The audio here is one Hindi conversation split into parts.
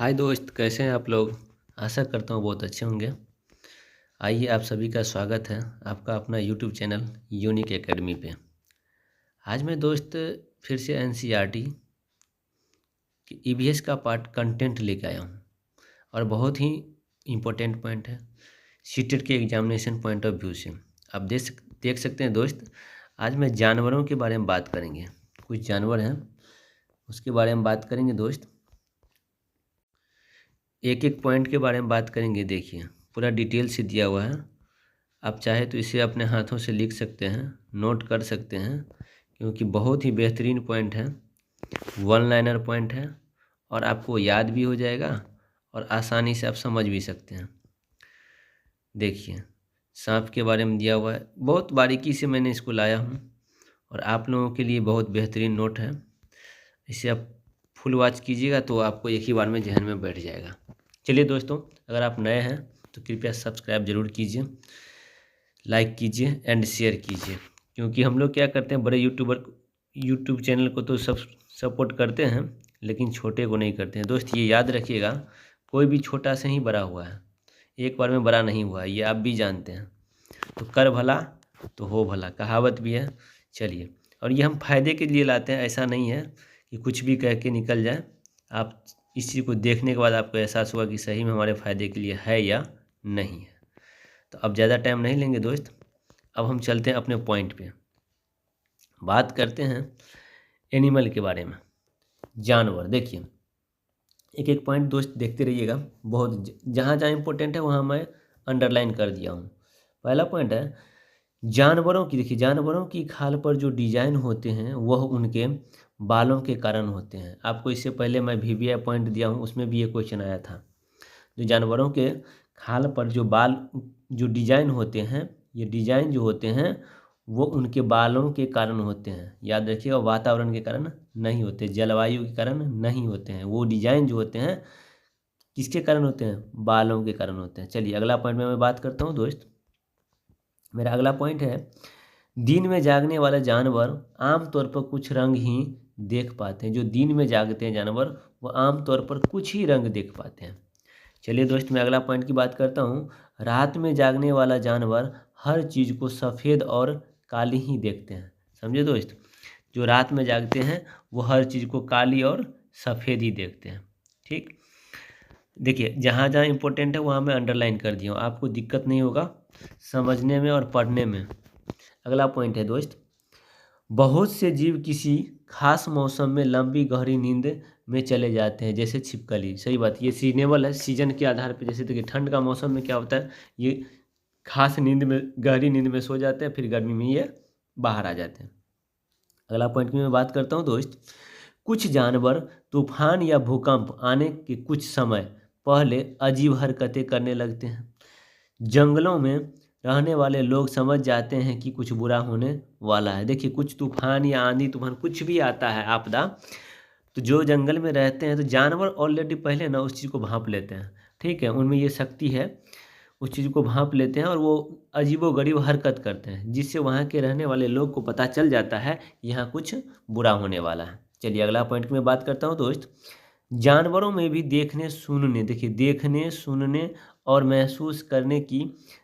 हाय दोस्त, कैसे हैं आप लोग। आशा करता हूँ बहुत अच्छे होंगे। आइए, आप सभी का स्वागत है आपका अपना यूट्यूब चैनल यूनिक एकेडमी पे। आज मैं दोस्त फिर से एनसीईआरटी की ईवीएस का पार्ट कंटेंट लेके आया हूँ और बहुत ही इम्पोर्टेंट पॉइंट है सीटेट के एग्जामिनेशन पॉइंट ऑफ व्यू से। आप देख सकते हैं दोस्त, आज मैं जानवरों के बारे में बात करेंगे। कुछ जानवर हैं उसके बारे में बात करेंगे दोस्त, एक एक पॉइंट के बारे में बात करेंगे। देखिए, पूरा डिटेल से दिया हुआ है। आप चाहे तो इसे अपने हाथों से लिख सकते हैं, नोट कर सकते हैं, क्योंकि बहुत ही बेहतरीन पॉइंट है, वन लाइनर पॉइंट है और आपको याद भी हो जाएगा और आसानी से आप समझ भी सकते हैं। देखिए, सांप के बारे में दिया हुआ है, बहुत बारीकी से मैंने इसको लाया हूँ और आप लोगों के लिए बहुत बेहतरीन नोट है। इसे आप फुल वॉच कीजिएगा तो आपको एक ही बार में जहन में बैठ जाएगा। चलिए दोस्तों, अगर आप नए हैं तो कृपया सब्सक्राइब जरूर कीजिए, लाइक कीजिए एंड शेयर कीजिए, क्योंकि हम लोग क्या करते हैं, बड़े यूट्यूब चैनल को तो सब सपोर्ट करते हैं लेकिन छोटे को नहीं करते हैं। दोस्त ये याद रखिएगा, कोई भी छोटा से ही बड़ा हुआ है, एक बार में बड़ा नहीं हुआ है, ये आप भी जानते हैं। तो कर भला तो हो भला, कहावत भी है। चलिए, और ये हम फायदे के लिए लाते हैं, ऐसा नहीं है कि कुछ भी कह के निकल जाए। आप इस चीज़ को देखने के बाद आपको एहसास हुआ कि सही में हमारे फ़ायदे के लिए है या नहीं है। तो अब ज़्यादा टाइम नहीं लेंगे दोस्त, अब हम चलते हैं अपने पॉइंट पे। बात करते हैं एनिमल के बारे में, जानवर। देखिए, एक एक पॉइंट दोस्त देखते रहिएगा, बहुत जहाँ जहाँ इम्पोर्टेंट है वहाँ मैं अंडरलाइन कर दिया हूँ। पहला पॉइंट है जानवरों की। देखिए, जानवरों की खाल पर जो डिजाइन होते हैं वह उनके बालों के कारण होते हैं। आपको इससे पहले मैं वीवीआई पॉइंट दिया हूँ, उसमें भी ये क्वेश्चन आया था। जो जानवरों के खाल पर जो बाल जो डिजाइन होते हैं, ये डिजाइन जो होते हैं वो उनके बालों के कारण होते हैं। याद रखिएगा, वातावरण के कारण नहीं होते, जलवायु के कारण नहीं होते हैं। वो डिजाइन जो होते हैं किसके कारण होते हैं? बालों के कारण होते हैं। चलिए, अगला पॉइंट में मैं बात करता हूँ दोस्त। मेरा अगला पॉइंट है दिन में जागने वाले जानवर आमतौर पर कुछ रंग ही देख पाते हैं। जो दिन में जागते हैं जानवर वो आमतौर पर कुछ ही रंग देख पाते हैं। चलिए दोस्त, मैं अगला पॉइंट की बात करता हूँ। रात में जागने वाला जानवर हर चीज़ को सफ़ेद और काली ही देखते हैं। समझे दोस्त, जो रात में जागते हैं वो हर चीज़ को काली और सफ़ेद ही देखते हैं। ठीक, देखिए, जहाँ जहाँ इम्पोर्टेंट है वहाँ मैं अंडरलाइन कर दिया हूँ, आपको दिक्कत नहीं होगा समझने में और पढ़ने में। अगला पॉइंट है दोस्त, बहुत से जीव किसी खास मौसम में लंबी गहरी नींद में चले जाते हैं, जैसे छिपकली। सही बात, ये सीजनेबल है, सीजन के आधार पर। जैसे देखिए, ठंड का मौसम में क्या होता है, ये खास नींद में, गहरी नींद में सो जाते हैं, फिर गर्मी में ये बाहर आ जाते हैं। अगला पॉइंट की मैं बात करता हूँ दोस्त, कुछ जानवर तूफान या भूकंप आने के कुछ समय पहले अजीब हरकतें करने लगते हैं। जंगलों में रहने वाले लोग समझ जाते हैं कि कुछ बुरा होने वाला है। देखिए, कुछ तूफान या आंधी तूफान कुछ भी आता है, आपदा, तो जो जंगल में रहते हैं तो जानवर ऑलरेडी पहले ना उस चीज़ को भांप लेते हैं। ठीक है, उनमें ये शक्ति है, उस चीज़ को भांप लेते हैं और वो अजीबोगरीब हरकत करते हैं, जिससे वहाँ के रहने वाले लोग को पता चल जाता है यहाँ कुछ बुरा होने वाला है। चलिए, अगला पॉइंट की मैं बात करता हूँ दोस्त। जानवरों में भी देखने सुनने, देखिए, देखने सुनने और महसूस करने की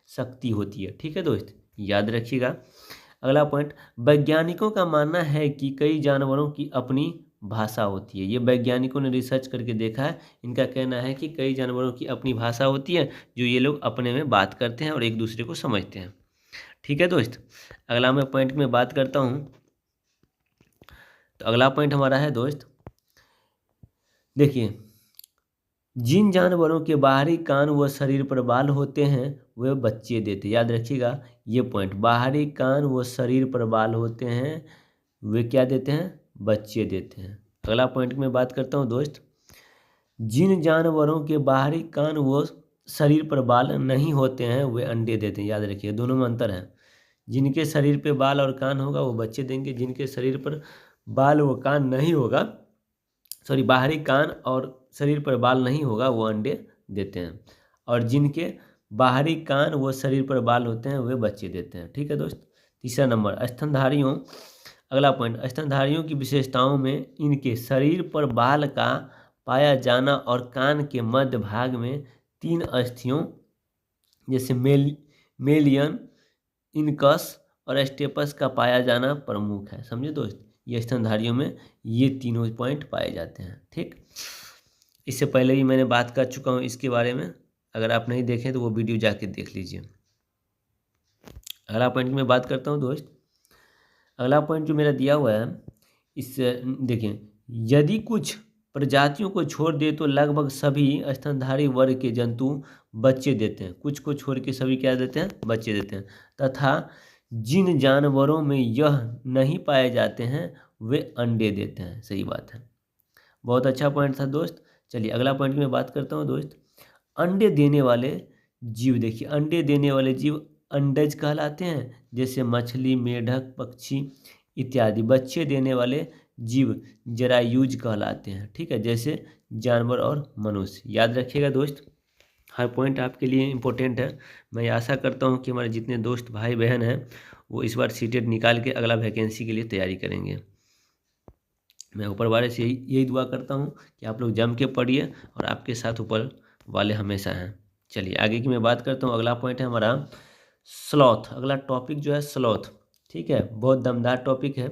शक्ति होती है। ठीक है दोस्त, याद रखिएगा। अगला पॉइंट, वैज्ञानिकों का मानना है कि कई जानवरों की अपनी भाषा होती है। ये वैज्ञानिकों ने रिसर्च करके देखा है, इनका कहना है कि कई जानवरों की अपनी भाषा होती है, जो ये लोग अपने में बात करते हैं और एक दूसरे को समझते हैं। ठीक है दोस्त, अगला मैं पॉइंट में बात करता हूँ। तो अगला पॉइंट हमारा है दोस्त, देखिए, जिन जानवरों के बाहरी कान व शरीर पर बाल होते हैं वे बच्चे देते हैं। याद रखिएगा ये पॉइंट, बाहरी कान व शरीर पर बाल होते हैं वे क्या देते हैं? बच्चे देते हैं। अगला पॉइंट में बात करता हूँ दोस्त, जिन जानवरों के बाहरी कान व शरीर पर बाल नहीं होते हैं वे अंडे देते हैं। याद रखिए, दोनों में अंतर है। जिनके शरीर पे बाल और कान होगा वो बच्चे देंगे, जिनके शरीर पर बाल व कान नहीं होगा, सॉरी, बाहरी कान और शरीर पर बाल नहीं होगा वो अंडे देते हैं, और जिनके बाहरी कान व शरीर पर बाल होते हैं वे बच्चे देते हैं। ठीक है दोस्त। तीसरा नंबर, स्तनधारियों। अगला पॉइंट, स्तनधारियों की विशेषताओं में इनके शरीर पर बाल का पाया जाना और कान के मध्य भाग में 3 अस्थियों जैसे मेलियन, इनकस और स्टेपस का पाया जाना प्रमुख है। समझे दोस्त, ये स्तनधारियों में ये तीनों पॉइंट पाए जाते हैं। ठीक, इससे पहले भी मैंने बात कर चुका हूँ इसके बारे में, अगर आप नहीं देखें तो वो वीडियो जाके देख लीजिए। अगला पॉइंट में बात करता हूँ दोस्त। अगला पॉइंट जो मेरा दिया हुआ है, इससे देखिए, यदि कुछ प्रजातियों को छोड़ दे तो लगभग सभी स्तनधारी वर्ग के जंतु बच्चे देते हैं। कुछ को छोड़ के सभी क्या देते हैं? बच्चे देते हैं। तथा जिन जानवरों में यह नहीं पाए जाते हैं वे अंडे देते हैं। सही बात है, बहुत अच्छा पॉइंट था दोस्त। चलिए अगला पॉइंट में बात करता हूँ दोस्त। अंडे देने वाले जीव, देखिए अंडे देने वाले जीव अंडज कहलाते हैं, जैसे मछली, मेढक, पक्षी इत्यादि। बच्चे देने वाले जीव जरायुज कहलाते हैं। ठीक है, जैसे जानवर और मनुष्य। याद रखिएगा दोस्त, हर पॉइंट आपके लिए इम्पोर्टेंट है। मैं आशा करता हूँ कि हमारे जितने दोस्त भाई बहन हैं वो इस बार सीटेट निकाल के अगला वैकेंसी के लिए तैयारी करेंगे। मैं ऊपर वाले से यही दुआ करता हूँ कि आप लोग जम के पढ़िए और आपके साथ ऊपर वाले हमेशा हैं। चलिए आगे की मैं बात करता हूँ। अगला पॉइंट है हमारा स्लॉथ। अगला टॉपिक जो है स्लॉथ। ठीक है, बहुत दमदार टॉपिक है।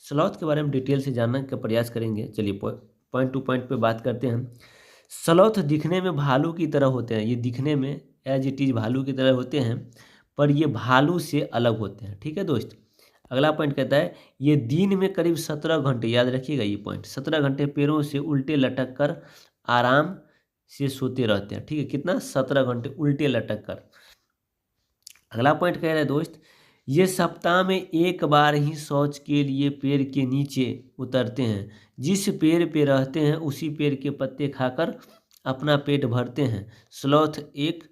स्लॉथ के बारे में डिटेल से जानने का प्रयास करेंगे। चलिए पॉइंट टू पॉइंट पे बात करते हैं। स्लॉथ दिखने में भालू की तरह होते हैं। ये दिखने में एज इट इज भालू की तरह होते हैं, पर ये भालू से अलग होते हैं। ठीक है दोस्त। अगला पॉइंट कहता है ये दिन में करीब 17 घंटे, याद रखिएगा ये पॉइंट, 17 घंटे पैरों से उल्टे लटक कर आराम से सोते रहते हैं। ठीक है, कितना? 17 घंटे उल्टे लटक कर। अगला पॉइंट कह रहे हैं दोस्त, ये सप्ताह में एक बार ही शौच के लिए पेड़ के नीचे उतरते हैं। जिस पेड़ पे रहते हैं उसी पेड़ के पत्ते खाकर अपना पेट भरते हैं। स्लॉथ एक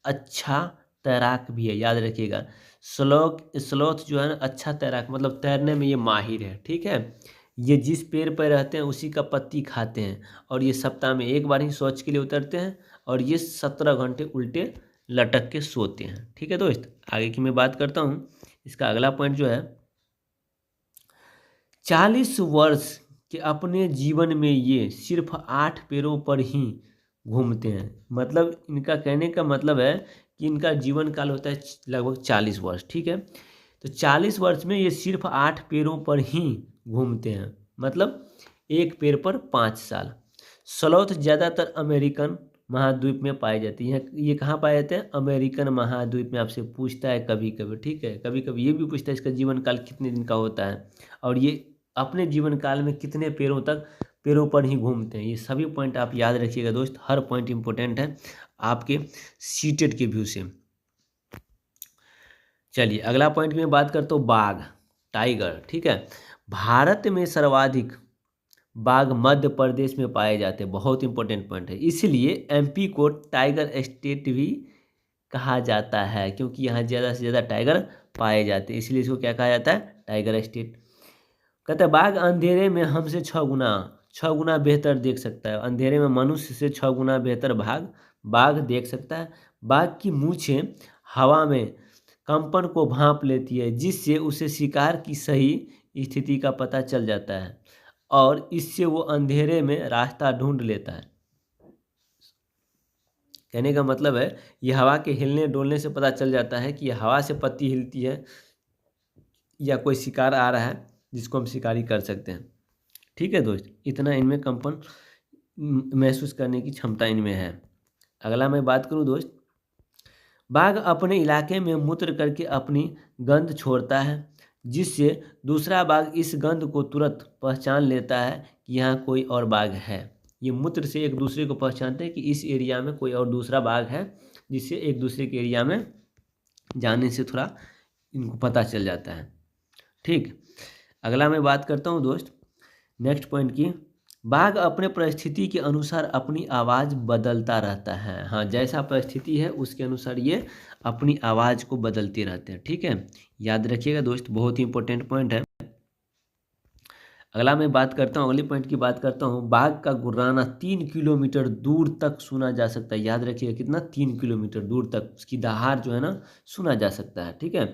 अच्छा तैराक भी है, याद रखिएगा। स्लॉथ जो है ना अच्छा तैराक, मतलब तैरने में ये माहिर है। ठीक है, ये जिस पेड़ पर रहते हैं उसी का पत्ती खाते हैं और ये सप्ताह में एक बार ही शौच के लिए उतरते हैं और ये 17 घंटे उल्टे लटक के सोते हैं। ठीक है दोस्त, आगे की मैं बात करता हूँ। इसका अगला पॉइंट जो है 40 वर्ष के अपने जीवन में ये सिर्फ 8 पैरों पर ही घूमते हैं। मतलब इनका कहने का मतलब है कि इनका जीवन काल होता है लगभग 40 वर्ष। ठीक है, तो 40 वर्ष में ये सिर्फ 8 पैरों पर ही घूमते हैं, मतलब एक पैर पर 5 साल। स्लॉथ ज़्यादातर अमेरिकन महाद्वीप में पाए जाते हैं। ये कहाँ पाए जाते हैं? अमेरिकन महाद्वीप में। आपसे पूछता है कभी कभी, ठीक है, कभी कभी ये भी पूछता है इसका जीवन काल कितने दिन का होता है और ये अपने जीवन काल में कितने पैरों पर ही घूमते हैं। ये सभी पॉइंट आप याद रखिएगा दोस्त, हर पॉइंट इंपॉर्टेंट है आपके सीटेट के व्यू से। चलिए अगला पॉइंट में बात करता हूँ बाघ, टाइगर। ठीक है, भारत में सर्वाधिक बाघ मध्य प्रदेश में पाए जाते हैं। बहुत इंपॉर्टेंट पॉइंट है, इसलिए एमपी को टाइगर स्टेट भी कहा जाता है, क्योंकि यहाँ ज़्यादा से ज़्यादा टाइगर पाए जाते हैं, इसलिए इसको क्या कहा जाता है? Tiger state. कहते हैं बाघ अंधेरे में हमसे 6 गुना बेहतर देख सकता है। अंधेरे में मनुष्य से 6 गुना बेहतर बाघ देख सकता है। बाघ की मूंछें हवा में कंपन को भांप लेती है, जिससे उसे शिकार की सही स्थिति का पता चल जाता है और इससे वो अंधेरे में रास्ता ढूंढ लेता है। कहने का मतलब है ये हवा के हिलने डोलने से पता चल जाता है कि हवा से पत्ती हिलती है या कोई शिकार आ रहा है जिसको हम शिकारी कर सकते हैं। ठीक है दोस्त, इतना इनमें कंपन महसूस करने की क्षमता इनमें है। अगला मैं बात करूं दोस्त, बाघ अपने इलाके में मूत्र करके अपनी गंध छोड़ता है, जिससे दूसरा बाघ इस गंध को तुरंत पहचान लेता है कि यहाँ कोई और बाघ है। ये मूत्र से एक दूसरे को पहचानते हैं कि इस एरिया में कोई और दूसरा बाघ है, जिससे एक दूसरे के एरिया में जाने से थोड़ा इनको पता चल जाता है। ठीक, अगला मैं बात करता हूँ दोस्त नेक्स्ट पॉइंट की। बाघ अपने परिस्थिति के अनुसार अपनी आवाज़ बदलता रहता है। हाँ, जैसा परिस्थिति है उसके अनुसार ये अपनी आवाज़ को बदलते रहते हैं। ठीक है, याद रखिएगा दोस्त, बहुत ही इंपॉर्टेंट पॉइंट है। अगला मैं बात करता हूँ, अगले पॉइंट की बात करता हूँ। बाघ का गुर्राना 3 किलोमीटर दूर तक सुना जा सकता है। याद रखिएगा कितना? 3 किलोमीटर दूर तक उसकी दहाड़ जो है ना सुना जा सकता है। ठीक है,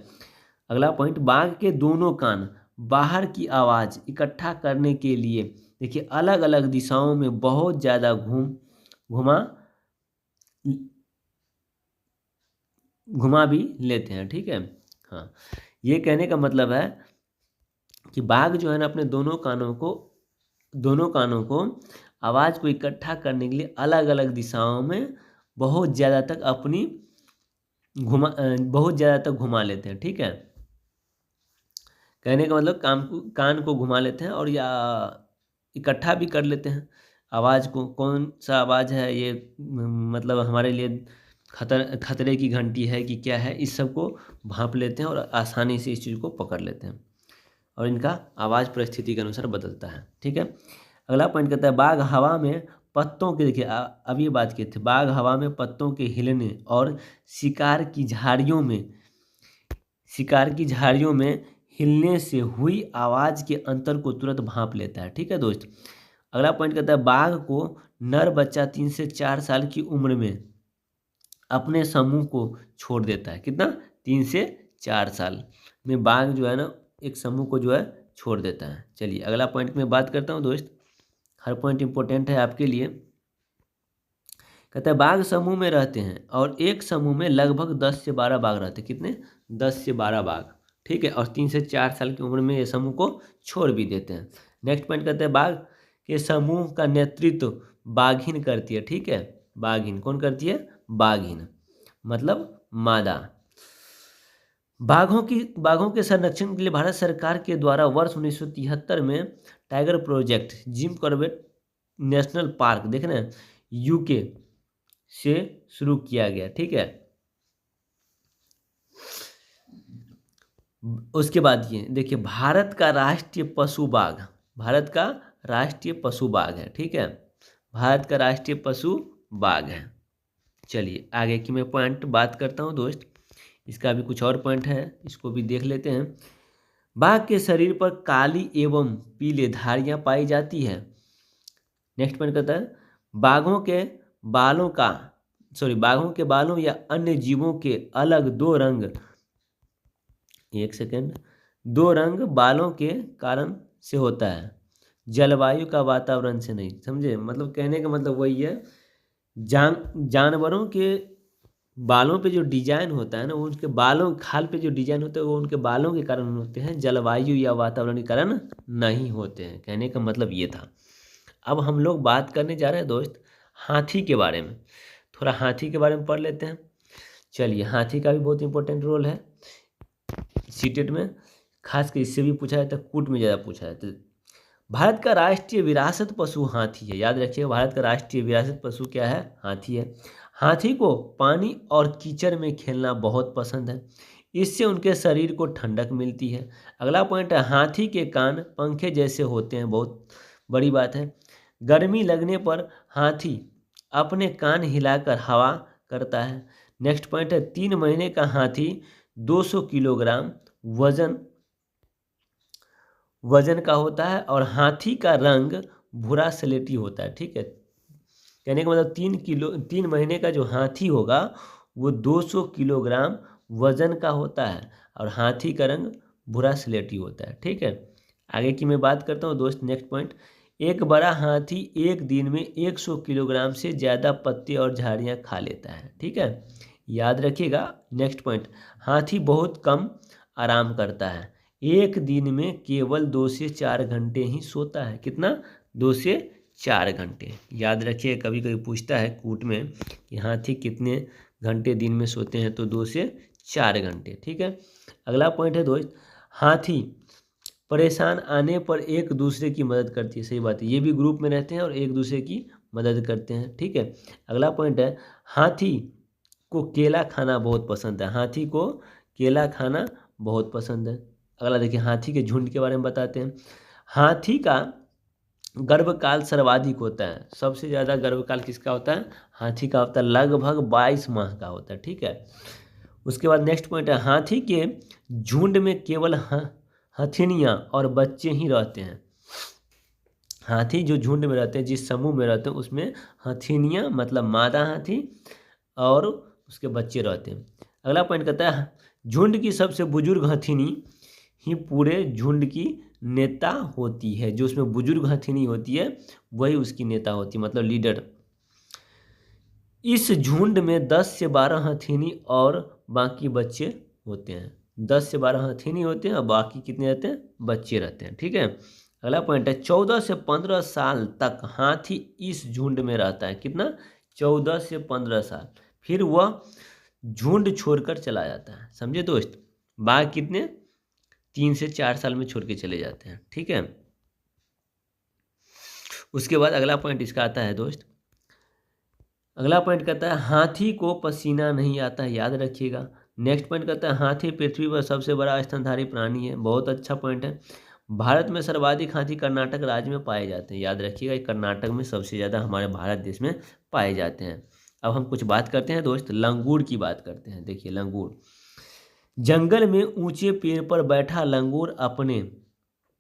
अगला पॉइंट, बाघ के दोनों कान बाहर की आवाज़ इकट्ठा करने के लिए देखिए अलग अलग दिशाओं में बहुत ज़्यादा घुमा भी लेते हैं। ठीक है, हाँ, ये कहने का मतलब है कि बाघ जो है ना अपने दोनों कानों को आवाज़ को इकट्ठा करने के लिए अलग अलग दिशाओं में बहुत ज़्यादा तक बहुत ज़्यादा तक घुमा लेते हैं। ठीक है, कहने का मतलब कान को घुमा लेते हैं और या इकट्ठा भी कर लेते हैं आवाज़ को। कौन सा आवाज़ है ये, मतलब हमारे लिए खतरे की घंटी है कि क्या है, इस सब को भांप लेते हैं और आसानी से इस चीज़ को पकड़ लेते हैं और इनका आवाज़ परिस्थिति के अनुसार बदलता है। ठीक है, अगला पॉइंट कहता है बाघ हवा में पत्तों के, देखिए अब ये बात की थी, बाघ हवा में पत्तों के हिलने और शिकार की झाड़ियों में हिलने से हुई आवाज़ के अंतर को तुरंत भांप लेता है। ठीक है दोस्त, अगला पॉइंट कहता है बाघ को नर बच्चा 3 से 4 साल की उम्र में अपने समूह को छोड़ देता है। कितना, 3 से 4 साल में बाघ जो है ना एक समूह को जो है छोड़ देता है। चलिए अगला पॉइंट में बात करता हूँ दोस्त, हर पॉइंट इंपॉर्टेंट है आपके लिए। कहता है बाघ समूह में रहते हैं और एक समूह में लगभग 10 से 12 बाघ रहते हैं। कितने, 10 से 12 बाघ। ठीक है, और 3 से 4 साल की उम्र में ये समूह को छोड़ भी देते हैं। नेक्स्ट पॉइंट कहते हैं बाघ के समूह का नेतृत्व बाघिन करती है। ठीक है, बाघिन कौन करती है, बाघिन मतलब मादा। बाघों के संरक्षण के लिए भारत सरकार के द्वारा वर्ष 1973 में tiger project Jim Corbett national park, देख रहे हैं, यूके से शुरू किया गया। ठीक है, उसके बाद ये देखिए भारत का राष्ट्रीय पशु बाघ, भारत का राष्ट्रीय पशु बाघ है। ठीक है, भारत का राष्ट्रीय पशु बाघ है। चलिए आगे की मैं पॉइंट बात करता हूँ दोस्त, इसका भी कुछ और पॉइंट है, इसको भी देख लेते हैं। बाघ के शरीर पर काली एवं पीले धारियां पाई जाती है। नेक्स्ट पॉइंट कहता है बाघों के बालों या अन्य जीवों के अलग दो रंग बालों के कारण से होता है, जलवायु का वातावरण से नहीं। समझे, मतलब कहने का मतलब वही है, जानवरों के बालों पे जो डिजाइन होता है ना, वो उनके बालों खाल पे जो डिजाइन होता है वो उनके बालों के कारण होते हैं, जलवायु या वातावरण के कारण नहीं होते हैं। कहने का मतलब ये था। अब हम लोग बात करने जा रहे हैं दोस्त हाथी के बारे में, थोड़ा हाथी के बारे में पढ़ लेते हैं। चलिए, हाथी का भी बहुत इंपॉर्टेंट रोल है सीटेट में, खास कर इससे भी पूछा जाता है, कूट में ज़्यादा पूछा जाता है। भारत का राष्ट्रीय विरासत पशु हाथी है। याद रखिए, भारत का राष्ट्रीय विरासत पशु क्या है, हाथी है। हाथी को पानी और कीचड़ में खेलना बहुत पसंद है, इससे उनके शरीर को ठंडक मिलती है। अगला पॉइंट है हाथी के कान पंखे जैसे होते हैं, बहुत बड़ी बात है। गर्मी लगने पर हाथी अपने कान हिलाकर हवा करता है। नेक्स्ट पॉइंट है 3 महीने का हाथी 200 किलोग्राम वजन का होता है और हाथी का रंग भूरा स्लेटी होता है। ठीक है, कहने का मतलब 3 महीने का जो हाथी होगा वो 200 किलोग्राम वजन का होता है और हाथी का रंग भूरा स्लेटी होता है। ठीक है, आगे की मैं बात करता हूँ दोस्त। नेक्स्ट पॉइंट, एक बड़ा हाथी एक दिन में 100 किलोग्राम से ज़्यादा पत्ते और झाड़ियाँ खा लेता है। ठीक है, याद रखिएगा। नेक्स्ट पॉइंट, हाथी बहुत कम आराम करता है, एक दिन में केवल 2 से 4 घंटे ही सोता है। कितना, 2 से 4 घंटे। याद रखिए, कभी कभी पूछता है कूट में कि हाथी कितने घंटे दिन में सोते हैं, तो 2 से 4 घंटे। ठीक है, अगला पॉइंट है दोस्त, हाथी परेशान आने पर एक दूसरे की मदद करती है। सही बात है, ये भी ग्रुप में रहते हैं और एक दूसरे की मदद करते हैं। ठीक है, अगला पॉइंट है हाथी को केला खाना बहुत पसंद है, हाथी को केला खाना बहुत पसंद है। अगला देखिए, हाथी के झुंड के बारे में बताते हैं। हाथी का गर्भकाल सर्वाधिक होता है, सबसे ज़्यादा गर्भकाल किसका होता है, हाथी का होता है, लगभग 22 माह का होता है। ठीक है, उसके बाद नेक्स्ट पॉइंट है हाथी के झुंड में केवल हथिनियाँ और बच्चे ही रहते हैं। हाथी जो झुंड में रहते हैं, जिस समूह में रहते हैं, उसमें हथिनियाँ मतलब मादा हाथी और उसके बच्चे रहते हैं। अगला पॉइंट कहता है झुंड की सबसे बुजुर्ग हथिनी ही पूरे झुंड की नेता होती है। जो उसमें बुजुर्ग हथिनी होती है वही उसकी नेता होती है, मतलब लीडर। इस झुंड में 10 से 12 हथिनी और बाकी बच्चे होते हैं। 10 से 12 हथिनी होते हैं और बाकी कितने रहते हैं? बच्चे रहते हैं। ठीक है, अगला पॉइंट है 14 से 15 साल तक हाथी इस झुंड में रहता है। कितना? 14 से 15 साल। फिर वह झुंड छोड़कर चला जाता है। समझे दोस्त? बाघ कितने? 3 से 4 साल में छोड़ के चले जाते हैं। ठीक है, उसके बाद अगला पॉइंट इसका आता है दोस्त, अगला पॉइंट कहता है हाथी को पसीना नहीं आता है, याद रखिएगा। नेक्स्ट पॉइंट कहता है हाथी पृथ्वी पर सबसे बड़ा स्तनधारी प्राणी है। बहुत अच्छा पॉइंट है। भारत में सर्वाधिक हाथी कर्नाटक राज्य में पाए जाते हैं। याद रखिएगा, कर्नाटक में सबसे ज़्यादा हमारे भारत देश में पाए जाते हैं। अब हम कुछ बात करते हैं दोस्त, लंगूर की बात करते हैं। देखिए लंगूर, जंगल में ऊंचे पेड़ पर बैठा लंगूर अपने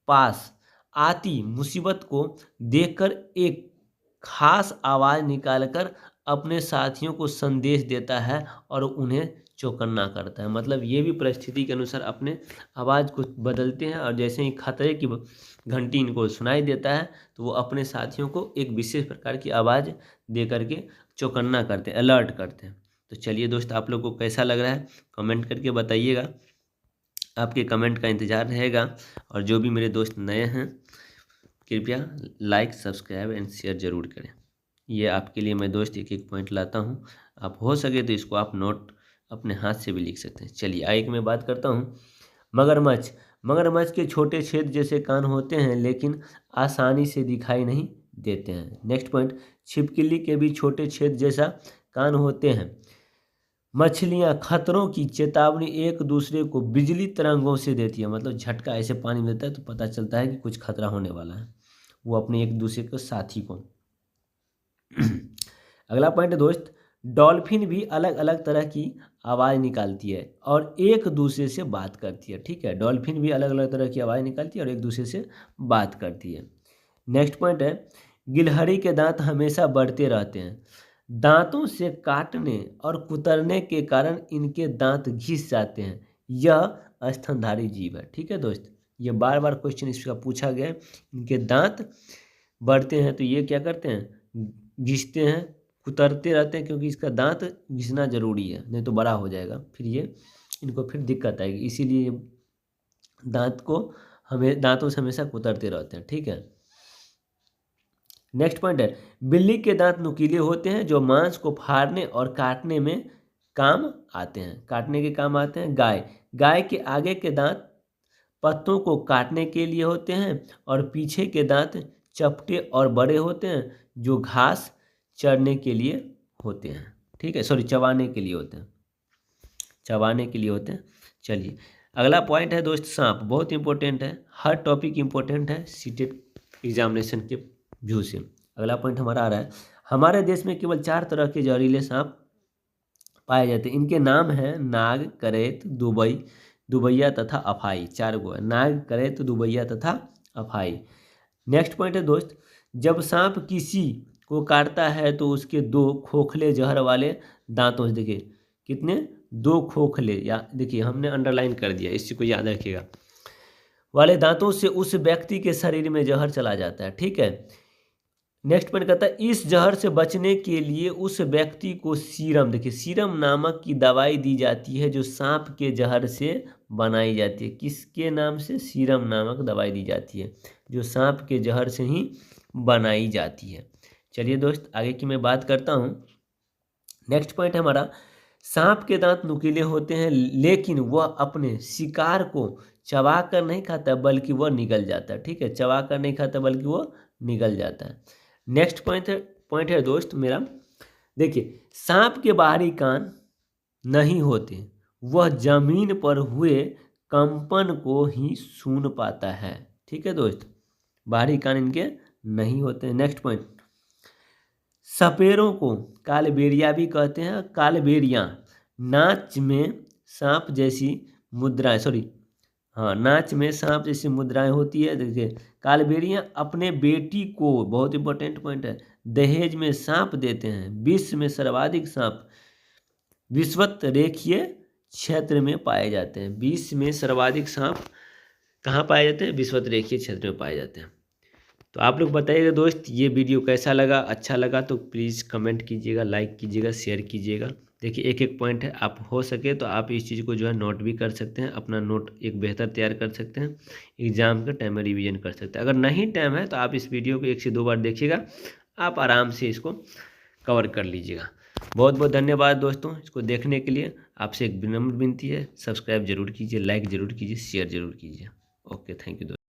पास आती मुसीबत को देखकर एक खास आवाज़ निकालकर अपने साथियों को संदेश देता है और उन्हें चौकन्ना करता है। मतलब ये भी परिस्थिति के अनुसार अपने आवाज़ को बदलते हैं और जैसे ही खतरे की घंटी इनको सुनाई देता है तो वो अपने साथियों को एक विशेष प्रकार की आवाज़ दे करके चौकन्ना करते हैं, अलर्ट करते हैं। तो चलिए दोस्त, आप लोग को कैसा लग रहा है कमेंट करके बताइएगा। आपके कमेंट का इंतज़ार रहेगा। और जो भी मेरे दोस्त नए हैं कृपया लाइक, सब्सक्राइब एंड शेयर ज़रूर करें। ये आपके लिए मैं दोस्त एक एक पॉइंट लाता हूँ। आप हो सके तो इसको आप नोट अपने हाथ से भी लिख सकते हैं। चलिए आगे मैं बात करता हूँ मगरमच्छ। मगरमच्छ के छोटे छेद जैसे कान होते हैं लेकिन आसानी से दिखाई नहीं देते हैं। नेक्स्ट पॉइंट, छिपकली के भी छोटे छेद जैसा कान होते हैं। मछलियाँ खतरों की चेतावनी एक दूसरे को बिजली तरंगों से देती है। मतलब झटका ऐसे पानी मिलता है तो पता चलता है कि कुछ खतरा होने वाला है, वो अपने एक दूसरे के साथी को। अगला पॉइंट दोस्त, डॉल्फिन भी अलग अलग तरह की आवाज़ निकालती है और एक दूसरे से बात करती है। ठीक है, डॉल्फिन भी अलग अलग तरह की आवाज़ निकालती है और एक दूसरे से बात करती है। नेक्स्ट पॉइंट है गिलहरी के दांत हमेशा बढ़ते रहते हैं। दांतों से काटने और कुतरने के कारण इनके दांत घिस जाते हैं। यह स्तनधारी जीव है। ठीक है दोस्त, ये बार बार क्वेश्चन इसका पूछा गया है। इनके दांत बढ़ते हैं तो ये क्या करते हैं? घिसते हैं, कुतरते रहते हैं, क्योंकि इसका दांत घिसना जरूरी है, नहीं तो बड़ा हो जाएगा फिर ये इनको फिर दिक्कत आएगी। इसीलिए दांत को दांतों से हमेशा कुतरते रहते हैं। ठीक है, नेक्स्ट पॉइंट है बिल्ली के दांत नुकीले होते हैं जो मांस को फाड़ने और काटने में काम आते हैं। काटने के काम आते हैं। गाय के आगे के दांत पत्तों को काटने के लिए होते हैं और पीछे के दांत चपटे और बड़े होते हैं जो घास चरने के लिए होते हैं। ठीक है, सॉरी, चबाने के लिए होते हैं, चबाने के लिए होते हैं। चलिए अगला पॉइंट है दोस्त सांप। बहुत इंपॉर्टेंट है, हर टॉपिक इंपॉर्टेंट है सीटेट एग्जामिनेशन के व्यू से। अगला पॉइंट हमारा आ रहा है हमारे देश में केवल 4 तरह के जहरीले सांप पाए जाते हैं। इनके नाम हैं नाग, करेत, दुबैया तथा अफाई। 4 गो है, नाग, करेत, दुबैया तथा अफाई। नेक्स्ट पॉइंट है दोस्त, जब सांप किसी को काटता है तो उसके 2 खोखले जहर वाले दांतों से, देखिए कितने, 2 खोखले, या देखिए हमने अंडरलाइन कर दिया, इसी को याद रखिएगा, वाले दांतों से उस व्यक्ति के शरीर में जहर चला जाता है। ठीक है, नेक्स्ट पॉइंट कहता है इस जहर से बचने के लिए उस व्यक्ति को सीरम, देखिए सीरम नामक की दवाई दी जाती है जो सांप के जहर से बनाई जाती है। किसके नाम से? सीरम नामक दवाई दी जाती है जो सांप के जहर से ही बनाई जाती है। चलिए दोस्त आगे की मैं बात करता हूँ। नेक्स्ट पॉइंट है हमारा सांप के दांत नुकीले होते हैं लेकिन वह अपने शिकार को चबा कर नहीं खाता बल्कि वह निगल जाता है। ठीक है, चबा कर नहीं खाता बल्कि वह निगल जाता है। नेक्स्ट पॉइंट है दोस्त मेरा, देखिए सांप के बाहरी कान नहीं होते, वह जमीन पर हुए कंपन को ही सुन पाता है। ठीक है दोस्त, बाहरी कान इनके नहीं होते हैं। नेक्स्ट पॉइंट, सपेरों को कालबेरिया भी कहते हैं। कालबेरिया नाच में सांप जैसी मुद्राएं, नाच में सांप जैसी मुद्राएं होती है। देखिए कालबेरिया अपने बेटी को, बहुत इंपॉर्टेंट पॉइंट है, दहेज में सांप देते हैं। विश्व में सर्वाधिक सांप विषुवत रेखीय क्षेत्र में पाए जाते हैं। विश्व में सर्वाधिक सांप कहाँ पाए जाते हैं? विषुवत रेखीय क्षेत्र में पाए जाते हैं। तो आप लोग बताइएगा दोस्त, ये वीडियो कैसा लगा? अच्छा लगा तो प्लीज़ कमेंट कीजिएगा, लाइक कीजिएगा, शेयर कीजिएगा। देखिए एक एक पॉइंट है, आप हो सके तो आप इस चीज़ को जो है नोट भी कर सकते हैं, अपना नोट एक बेहतर तैयार कर सकते हैं, एग्ज़ाम के टाइम में रिवीजन कर सकते हैं। अगर नहीं टाइम है तो आप इस वीडियो को 1 से 2 बार देखिएगा, आप आराम से इसको कवर कर लीजिएगा। बहुत बहुत धन्यवाद दोस्तों इसको देखने के लिए। आपसे एक विनम्र विनती है, सब्सक्राइब जरूर कीजिए, लाइक ज़रूर कीजिए, शेयर ज़रूर कीजिए। ओके, थैंक यू दोस्तों।